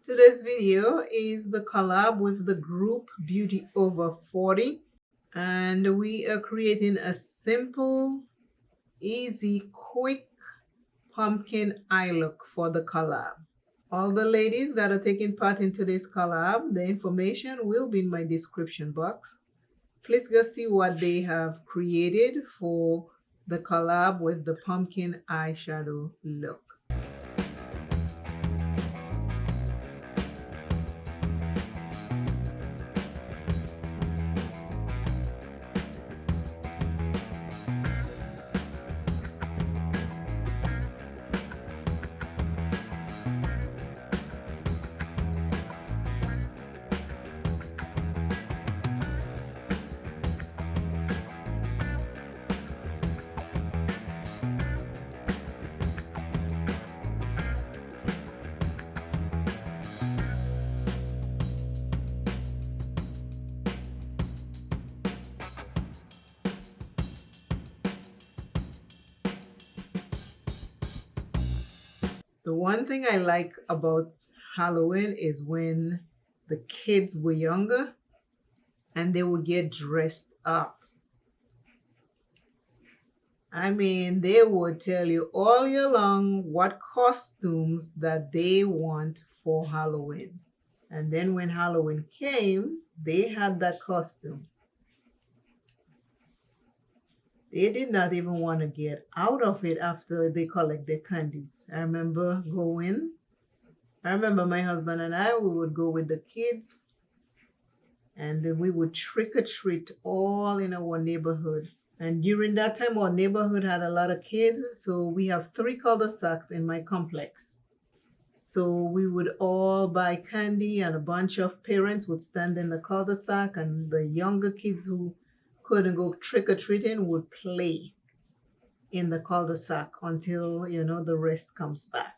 Today's video is the collab with the group Beauty Over 40, and we are creating a simple, easy, quick pumpkin eye look for the collab. All the ladies that are taking part in today's collab, the information will be in my description box. Please go see what they have created for the collab with the pumpkin eyeshadow look. The one thing I like about Halloween is when the kids were younger and they would get dressed up. I mean, they would tell you all year long what costumes that they want for Halloween. And then when Halloween came, they had that costume. They did not even want to get out of it after they collect their candies. I remember my husband and I, we would go with the kids and then we would trick or treat all in our neighborhood. And during that time, our neighborhood had a lot of kids. So we have 3 cul-de-sacs in my complex. So we would all buy candy and a bunch of parents would stand in the cul-de-sac and the younger kids who couldn't go trick-or-treating would play in the cul-de-sac until, the rest comes back.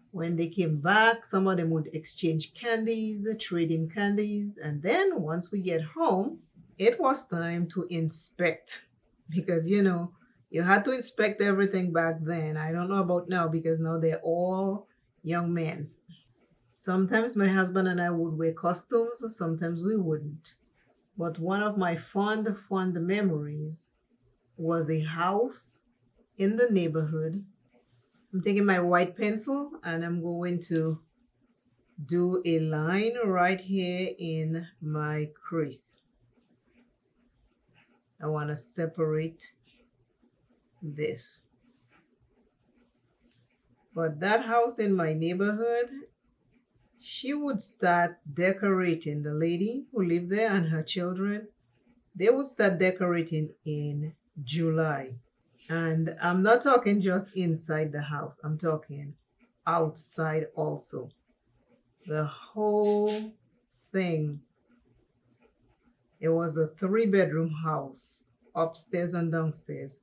When they came back, some of them would exchange candies, trade in candies. And then once we get home, it was time to inspect because, you had to inspect everything back then. I don't know about now because now they're all young men. Sometimes my husband and I would wear costumes, sometimes we wouldn't. But one of my fond memories was a house in the neighborhood. I'm taking my white pencil and I'm going to do a line right here in my crease. I want to separate this. But that house in my neighborhood, she would start decorating, the lady who lived there and her children, they would start decorating in July. And I'm not talking just inside the house, I'm talking outside also. The whole thing. It was a 3-bedroom house, upstairs and downstairs.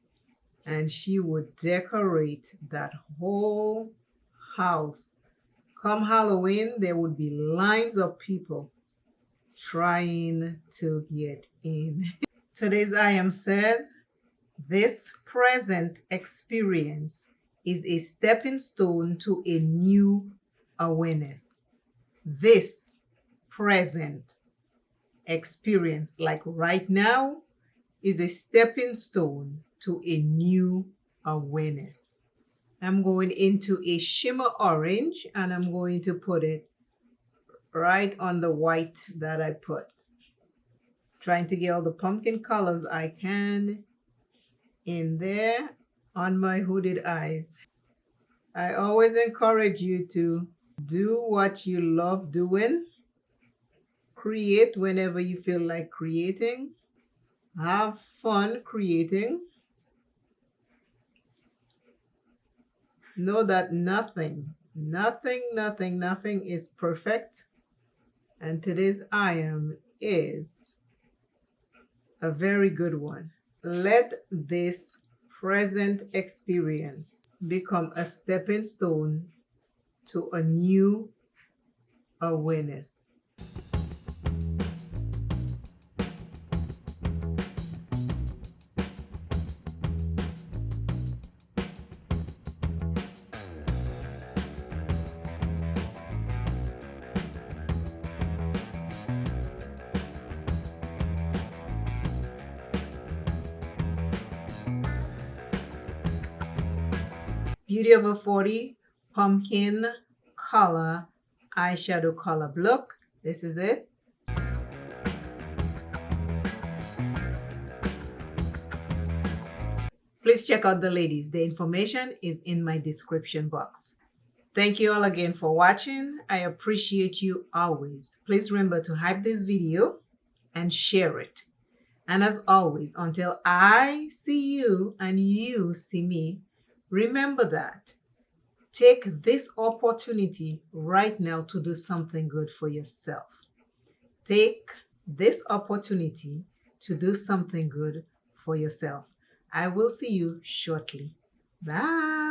And she would decorate that whole house. Come Halloween, there would be lines of people trying to get in. Today's item says, this present experience is a stepping stone to a new awareness. This present experience, like right now, is a stepping stone to a new awareness. I'm going into a shimmer orange and I'm going to put it right on the white that I put. Trying to get all the pumpkin colors I can in there on my hooded eyes. I always encourage you to do what you love doing. Create whenever you feel like creating. Have fun creating. Know that nothing is perfect. And today's item is a very good one. Let this present experience become a stepping stone to a new awareness. Beauty Over 40 pumpkin color eyeshadow color look. This is it. Please check out the ladies. The information is in my description box. Thank you all again for watching. I appreciate you always. Please remember to hype this video and share it. And as always, until I see you and you see me, remember that. Take this opportunity right now to do something good for yourself. Take this opportunity to do something good for yourself. I will see you shortly. Bye.